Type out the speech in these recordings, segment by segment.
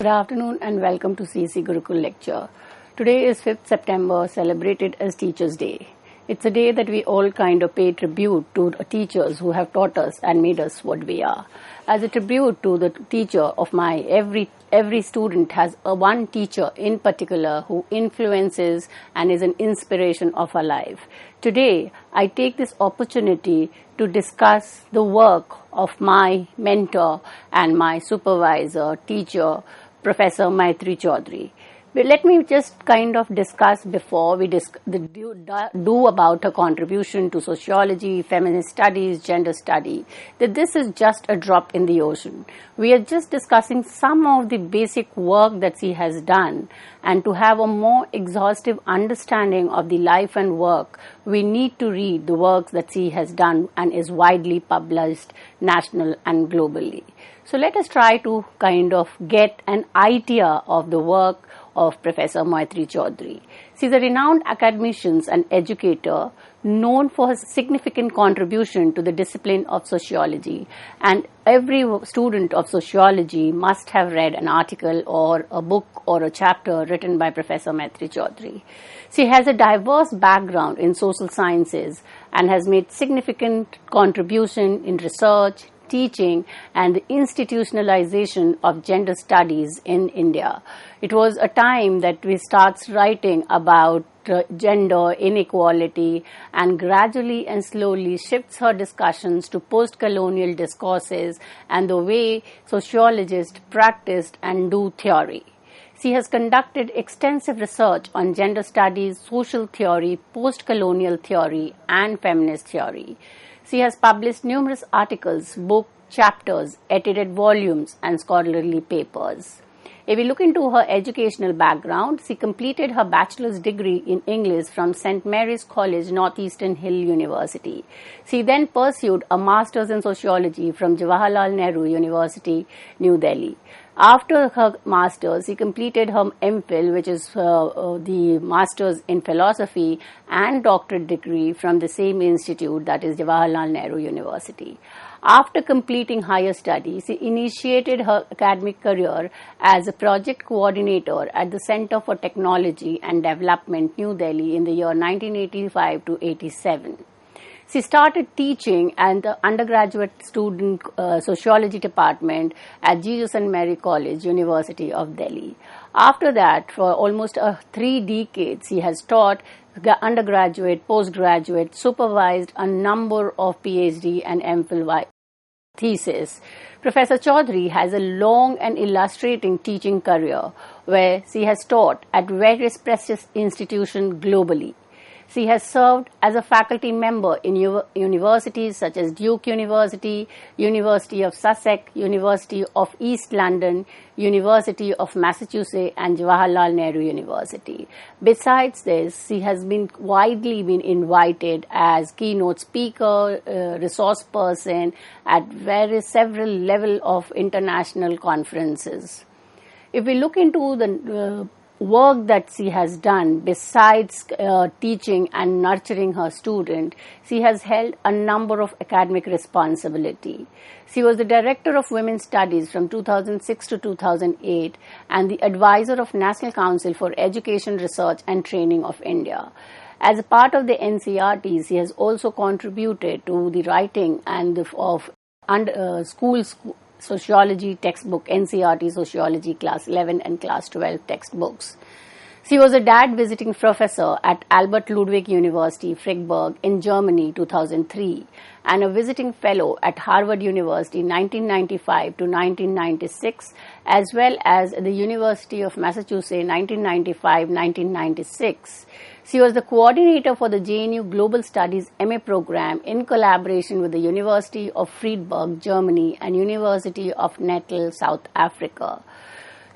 Good afternoon and welcome to CEC Gurukul lecture. Today is 5th September, celebrated as Teachers' Day. It's a day that we all kind of pay tribute to teachers who have taught us and made us what we are. As a tribute to the teacher of my every student has one teacher in particular who influences and is an inspiration of our life. Today, I take this opportunity to discuss the work of my mentor and my supervisor, teacher, Professor Maitrayee Chaudhuri. But let me just kind of discuss before we do about her contribution to sociology, feminist studies, gender study, that this is just a drop in the ocean. We are just discussing some of the basic work that she has done, and to have a more exhaustive understanding of the life and work, we need to read the works that she has done and is widely published national and globally. So let us try to kind of get an idea of the work of Professor Maitrayee Chaudhuri. She is a renowned academician and educator known for her significant contribution to the discipline of sociology, and every student of sociology must have read an article or a book or a chapter written by Professor Maitrayee Chaudhuri. She has a diverse background in social sciences and has made significant contribution in research, teaching and the institutionalization of gender studies in India. It was a time that we starts writing about gender inequality and gradually and slowly shifts her discussions to post-colonial discourses and the way sociologists practiced and do theory. She has conducted extensive research on gender studies, social theory, post-colonial theory and feminist theory. She has published numerous articles, books, chapters, edited volumes and scholarly papers. If we look into her educational background, she completed her bachelor's degree in English from St. Mary's College, Northeastern Hill University. She then pursued a master's in sociology from Jawaharlal Nehru University, New Delhi. After her master's, she completed her MPhil, which is the master's in philosophy, and doctorate degree from the same institute, that is Jawaharlal Nehru University. After completing higher studies, she initiated her academic career as a project coordinator at the Center for Technology and Development, New Delhi in the year 1985 to 87. She started teaching at the undergraduate student sociology department at Jesus and Mary College, University of Delhi. After that, for almost 3 decades, she has taught undergraduate, postgraduate, supervised a number of PhD and MPhil thesis. Professor Chaudhuri has a long and illustrating teaching career where she has taught at various prestigious institutions globally. She has served as a faculty member in universities such as Duke University, University of Sussex, University of East London, University of Massachusetts and Jawaharlal Nehru University. Besides this, she has been widely invited as keynote speaker, resource person at several levels of international conferences. If we look into the work that she has done besides teaching and nurturing her student, she has held a number of academic responsibility. She was the Director of Women's Studies from 2006 to 2008 and the Advisor of National Council for Education, Research and Training of India. As a part of the NCERT, she has also contributed to the writing and of schools sociology textbook, NCERT Sociology Class 11 and Class 12 textbooks. She was a DAD visiting professor at Albert Ludwig University, Freiburg in Germany 2003 and a visiting fellow at Harvard University 1995 to 1996 as well as the University of Massachusetts 1995-1996. She was the coordinator for the JNU Global Studies MA program in collaboration with the University of Freiburg, Germany and University of Natal, South Africa.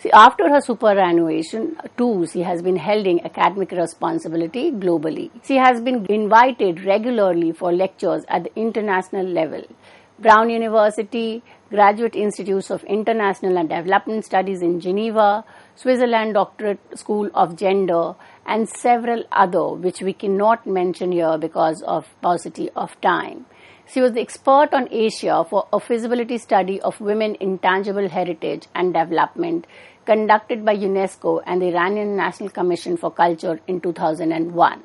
See, after her superannuation too, she has been holding academic responsibility globally. She has been invited regularly for lectures at the international level. Brown University, Graduate Institutes of International and Development Studies in Geneva, Switzerland Doctorate School of Gender, and several other which we cannot mention here because of paucity of time. She was the expert on Asia for a feasibility study of women in tangible heritage and development, conducted by UNESCO and the Iranian National Commission for Culture in 2001.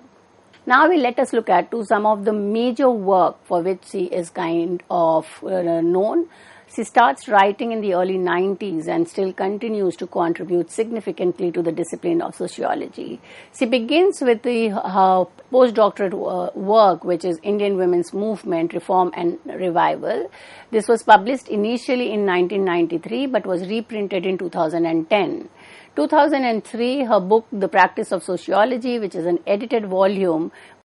Now let us look at some of the major work for which she is kind of known. She starts writing in the early 90s and still continues to contribute significantly to the discipline of sociology. She begins with her postdoctorate work, which is Indian Women's Movement, Reform and Revival. This was published initially in 1993 but was reprinted in 2010. 2003, her book, The Practice of Sociology, which is an edited volume,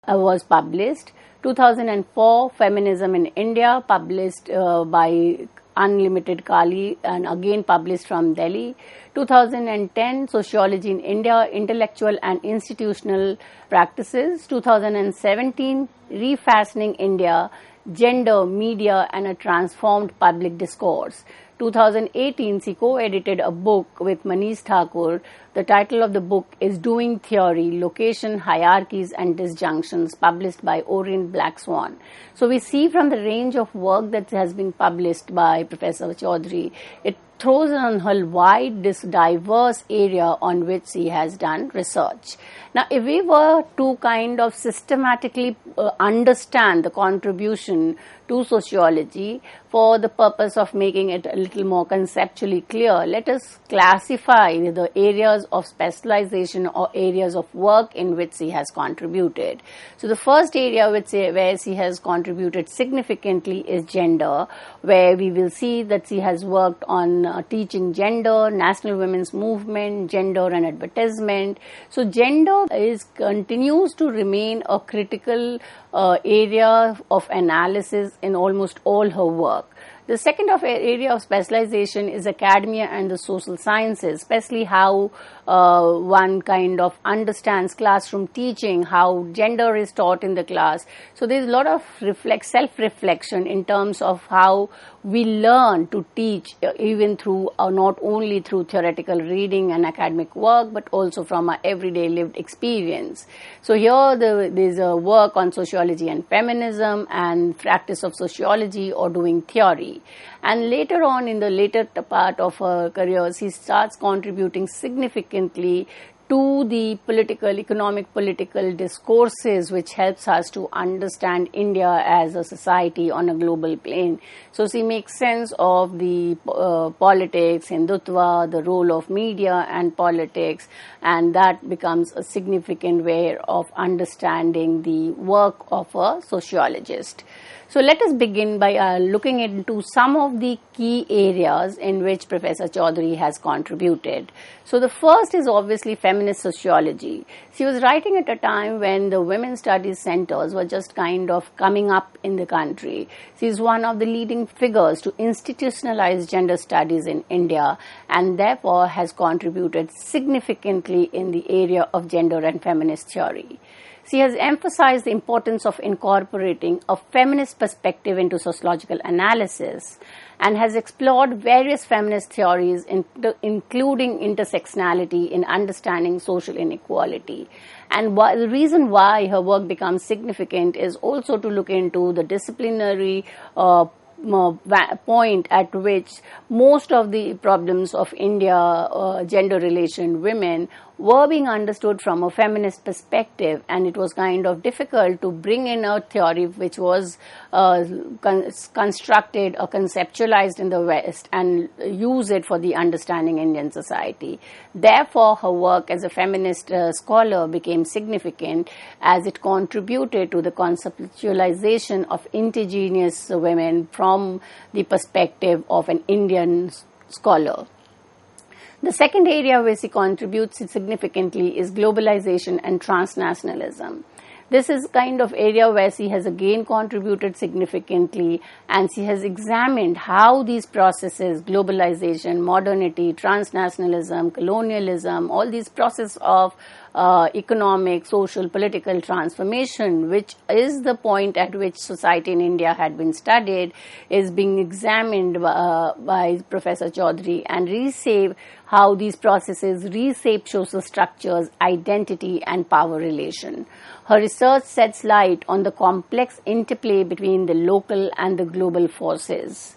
was published. 2004, Feminism in India, published by Unlimited Kali and again published from Delhi. 2010, Sociology in India, Intellectual and Institutional Practices. 2017, Refashioning India, Gender, Media and a Transformed Public Discourse. 2018, she co-edited a book with Manish Thakur. The title of the book is Doing Theory, Location, Hierarchies and Disjunctions, published by Orient Black Swan. So we see from the range of work that has been published by Professor Chaudhuri, it throws on her wide, this diverse area on which she has done research. Now, if we were to kind of systematically understand the contribution to sociology for the purpose of making it a little more conceptually clear, let us classify the areas of specialization or areas of work in which she has contributed. So the first area where she has contributed significantly is gender, where we will see that she has worked on teaching gender, national women's movement, gender and advertisement. So gender continues to remain a critical area of analysis in almost all her work. The second area of specialization is academia and the social sciences, especially how one kind of understands classroom teaching, how gender is taught in the class. So there is a lot of self-reflection in terms of how we learn to teach, even through not only through theoretical reading and academic work, but also from our everyday lived experience. So here there is a work on sociology and feminism and practice of sociology or doing theory. And later on, in the later part of her career, she starts contributing significantly to the economic political discourses, which helps us to understand India as a society on a global plane. So she makes sense of the politics, Hindutva, the role of media and politics, and that becomes a significant way of understanding the work of a sociologist. So let us begin by looking into some of the key areas in which Professor Chaudhuri has contributed. So the first is obviously feminist sociology. She was writing at a time when the women's studies centers were just kind of coming up in the country. She is one of the leading figures to institutionalize gender studies in India and therefore has contributed significantly in the area of gender and feminist theory. She has emphasized the importance of incorporating a feminist perspective into sociological analysis and has explored various feminist theories, including intersectionality in understanding social inequality. And the reason why her work becomes significant is also to look into the disciplinary point at which most of the problems of India, gender relation, women, were being understood from a feminist perspective, and it was kind of difficult to bring in a theory which was constructed or conceptualized in the West and use it for the understanding Indian society. Therefore, her work as a feminist scholar became significant as it contributed to the conceptualization of indigenous women from the perspective of an Indian scholar. The second area where she contributes significantly is globalization and transnationalism. This is kind of area where she has again contributed significantly, and she has examined how these processes, globalization, modernity, transnationalism, colonialism, all these processes of economic, social, political transformation, which is the point at which society in India had been studied, is being examined by Professor Chaudhuri and how these processes reshape social structures, identity and power relation. Her research sets light on the complex interplay between the local and the global forces.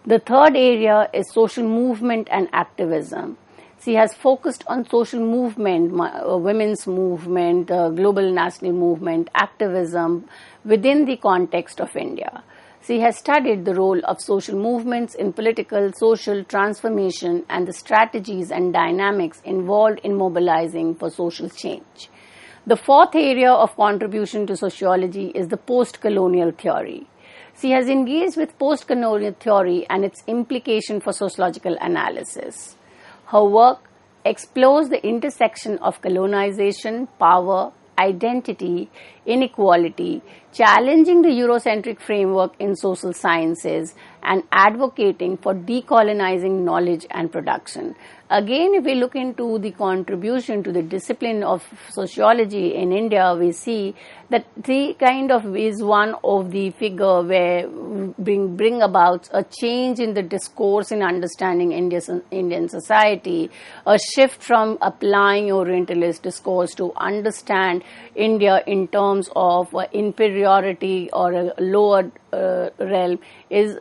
The third area is social movement and activism. She has focused on social movement, women's movement, global national movement, activism within the context of India. She has studied the role of social movements in political, social transformation and the strategies and dynamics involved in mobilizing for social change. The fourth area of contribution to sociology is the post-colonial theory. She has engaged with post-colonial theory and its implication for sociological analysis. Her work explores the intersection of colonization, power, identity, inequality, challenging the Eurocentric framework in social sciences, and advocating for decolonizing knowledge and production. Again, if we look into the contribution to the discipline of sociology in India, we see that she kind of is one of the figure where bring about a change in the discourse in understanding Indian society, a shift from applying Orientalist discourse to understand India in terms of inferiority or a lower realm is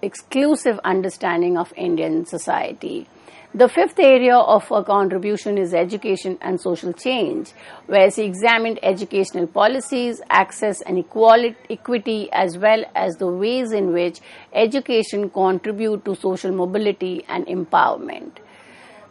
exclusive understanding of Indian society. The fifth area of her contribution is education and social change, where she examined educational policies, access and equity, as well as the ways in which education contribute to social mobility and empowerment.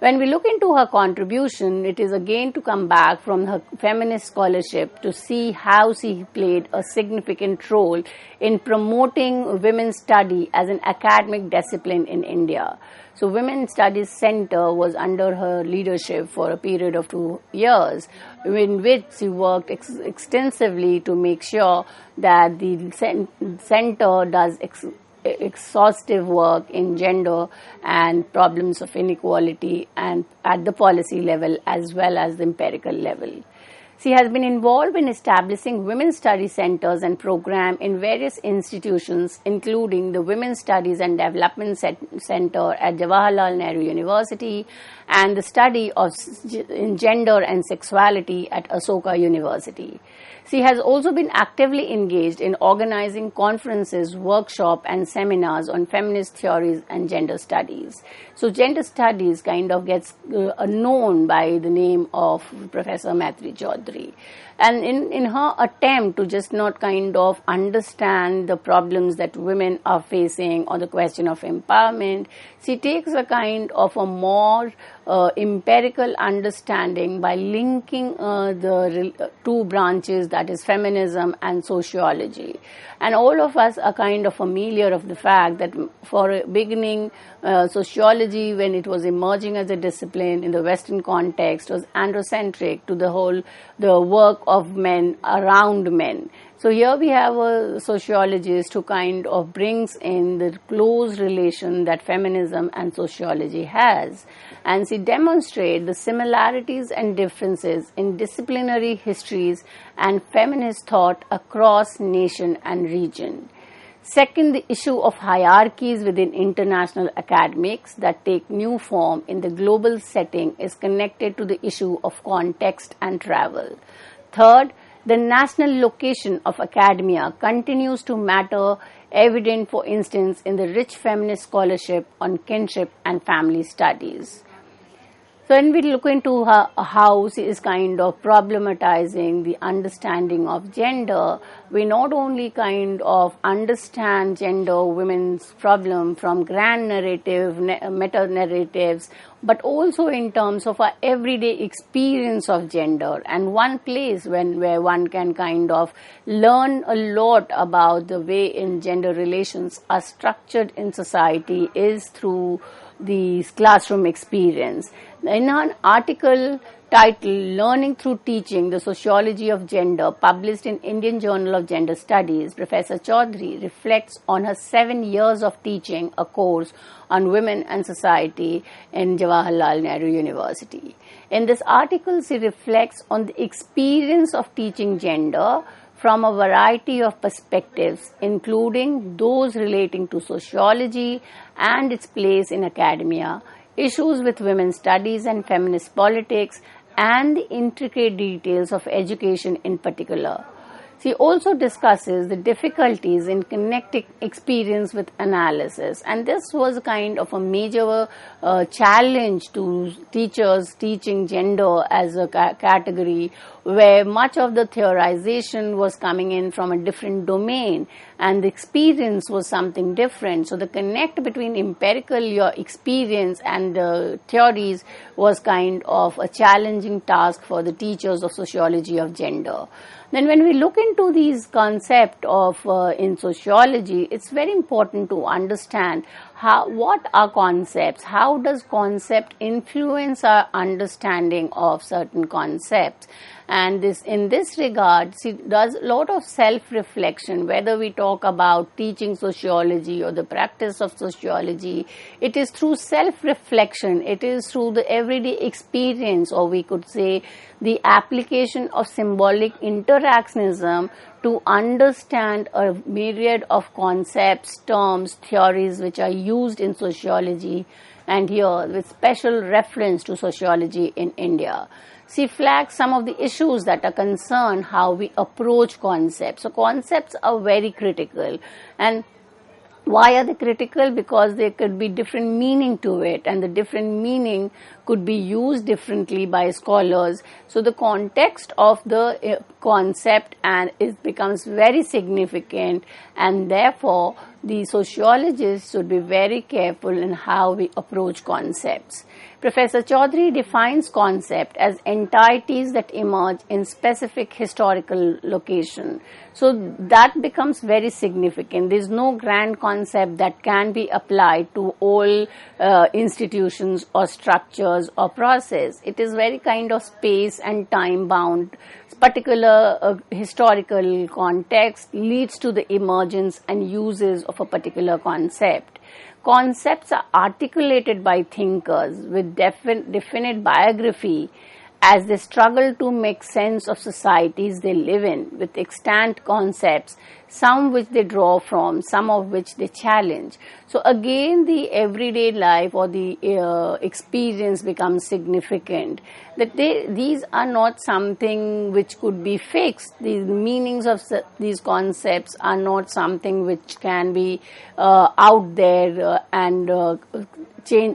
When we look into her contribution, it is again to come back from her feminist scholarship to see how she played a significant role in promoting women's study as an academic discipline in India. So Women's Studies Center was under her leadership for a period of 2 years, in which she worked extensively to make sure that the center does exhaustive work in gender and problems of inequality and at the policy level as well as the empirical level. She has been involved in establishing women's study centers and programs in various institutions, including the Women's Studies and Development Center at Jawaharlal Nehru University and the study of gender and sexuality at Ashoka University. She has also been actively engaged in organizing conferences, workshops, and seminars on feminist theories and gender studies. So gender studies kind of gets known by the name of Professor Maitrayee Chaudhuri. And in her attempt to just not kind of understand the problems that women are facing or the question of empowerment, she takes a kind of a more empirical understanding by linking the two branches, that is feminism and sociology. And all of us are kind of familiar of the fact that for a beginning, sociology, when it was emerging as a discipline in the Western context, was androcentric to the work of men around men. So here we have a sociologist who kind of brings in the close relation that feminism and sociology has. And she demonstrates the similarities and differences in disciplinary histories and feminist thought across nation and region. Second, the issue of hierarchies within international academics that take new form in the global setting is connected to the issue of context and travel. Third, the national location of academia continues to matter, evident, for instance, in the rich feminist scholarship on kinship and family studies. So when we look into how she is kind of problematizing the understanding of gender, we not only kind of understand gender, women's problem from grand narrative, meta-narratives, but also in terms of our everyday experience of gender. And one place where one can kind of learn a lot about the way in gender relations are structured in society is through the classroom experience. In an article titled Learning Through Teaching, the Sociology of Gender, published in Indian Journal of Gender Studies, Professor Chaudhuri reflects on her 7 years of teaching a course on women and society in Jawaharlal Nehru University. In this article, she reflects on the experience of teaching gender from a variety of perspectives, including those relating to sociology and its place in academia, issues with women's studies and feminist politics, and the intricate details of education in particular. She also discusses the difficulties in connecting experience with analysis, and this was kind of a major challenge to teachers teaching gender as a category, where much of the theorization was coming in from a different domain and the experience was something different. So the connect between empirical your experience and the theories was kind of a challenging task for the teachers of sociology of gender. Then when we look into these concepts of in sociology, it's very important to understand what are concepts, how does concept influence our understanding of certain concepts. And this, in this regard, she does a lot of self-reflection. Whether we talk about teaching sociology or the practice of sociology, it is through self-reflection, it is through the everyday experience, or we could say the application of symbolic interactionism to understand a myriad of concepts, terms, theories which are used in sociology, and here with special reference to sociology in India. She flags some of the issues that are concerned how we approach concepts. So concepts are very critical. And why are they critical? Because there could be different meaning to it, and the different meaning could be used differently by scholars. So the context of the concept and it becomes very significant, and therefore the sociologists should be very careful in how we approach concepts. Professor Chaudhuri defines concept as entities that emerge in specific historical location. So that becomes very significant. There is no grand concept that can be applied to all institutions or structures or process. It is very kind of space and time bound. Particular historical context leads to the emergence and uses of a particular concept. Concepts are articulated by thinkers with definite biography as they struggle to make sense of societies they live in with extant concepts, some which they draw from, some of which they challenge. So again, the everyday life or the experience becomes significant. That these are not something which could be fixed. The meanings of these concepts are not something which can be out there and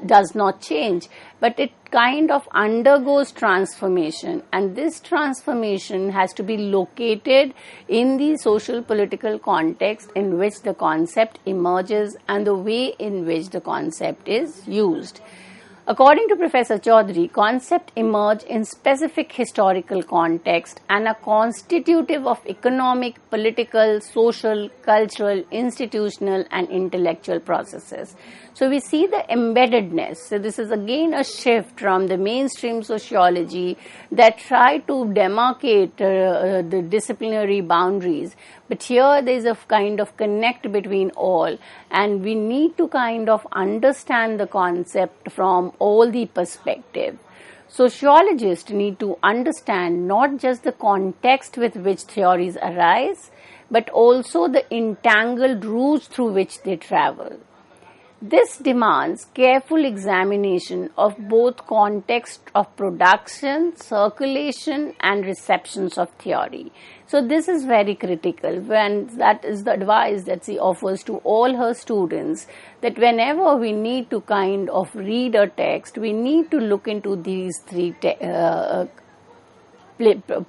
does not change, but it kind of undergoes transformation, and this transformation has to be located in the social political context in which the concept emerges and the way in which the concept is used. According to Professor Chaudhuri, concepts emerge in specific historical context and are constitutive of economic, political, social, cultural, institutional and intellectual processes. So we see the embeddedness. So this is again a shift from the mainstream sociology that try to demarcate the disciplinary boundaries. But here there is a kind of connect between all, and we need to kind of understand the concept from all the perspective. Sociologists need to understand not just the context with which theories arise, but also the entangled routes through which they travel. This demands careful examination of both context of production, circulation and receptions of theory. So this is very critical, and that is the advice that she offers to all her students, that whenever we need to kind of read a text, we need to look into these three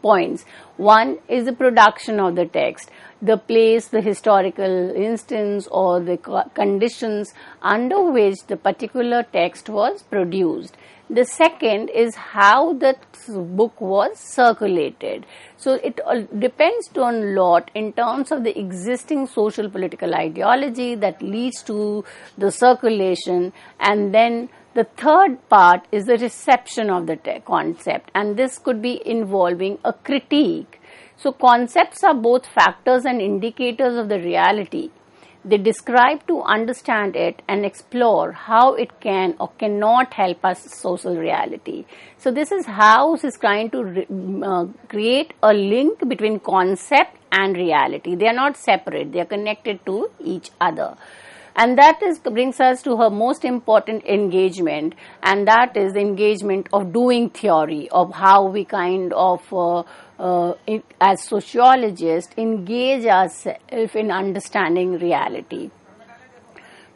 points. One is the production of the text, the place, the historical instance or the conditions under which the particular text was produced. The second is how the book was circulated. So it depends on a lot in terms of the existing social political ideology that leads to the circulation, and then the third part is the reception of the concept, and this could be involving a critique. So concepts are both factors and indicators of the reality. They describe to understand it and explore how it can or cannot help us social reality. So this is how she's trying to create a link between concept and reality. They are not separate, they are connected to each other. And that brings us to her most important engagement, and that is the engagement of doing theory, of how we kind of as sociologists engage ourselves in understanding reality.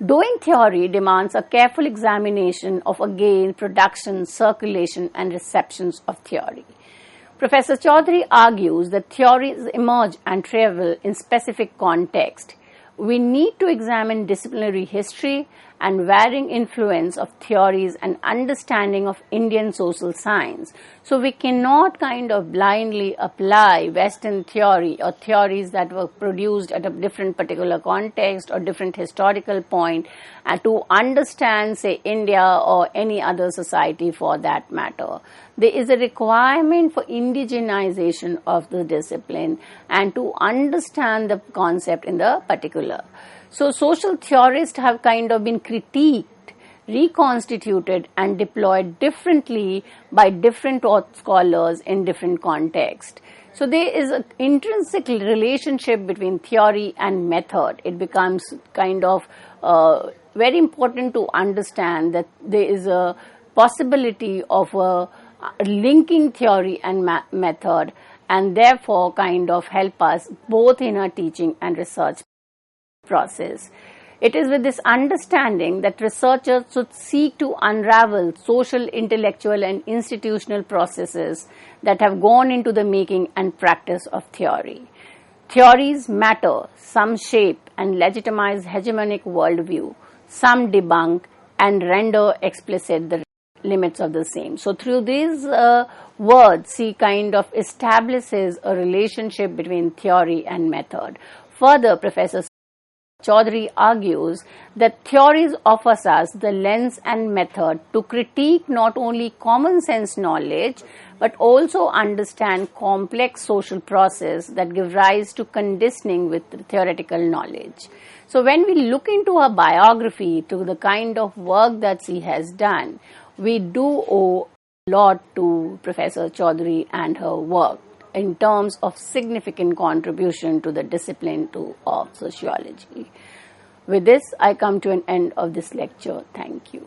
Doing theory demands a careful examination of again production, circulation and receptions of theory. Professor Chaudhuri argues that theories emerge and travel in specific context. We need to examine disciplinary history and varying influence of theories and understanding of Indian social science. So we cannot kind of blindly apply Western theory or theories that were produced at a different particular context or different historical point to understand, say, India or any other society for that matter. There is a requirement for indigenization of the discipline and to understand the concept in the particular. So social theorists have kind of been critiqued, reconstituted and deployed differently by different scholars in different contexts. So there is an intrinsic relationship between theory and method. It becomes kind of very important to understand that there is a possibility of linking theory and method, and therefore kind of help us both in our teaching and research process. It is with this understanding that researchers should seek to unravel social, intellectual and institutional processes that have gone into the making and practice of theory. Theories matter, some shape and legitimize hegemonic worldview, some debunk and render explicit the limits of the same. So through these words, he kind of establishes a relationship between theory and method. Further, Professor Chaudhuri argues that theories offers us the lens and method to critique not only common sense knowledge but also understand complex social process that give rise to conditioning with theoretical knowledge. So when we look into her biography, to the kind of work that she has done, we do owe a lot to Professor Chaudhuri and her work in terms of significant contribution to the discipline of sociology. With this, I come to an end of this lecture. Thank you.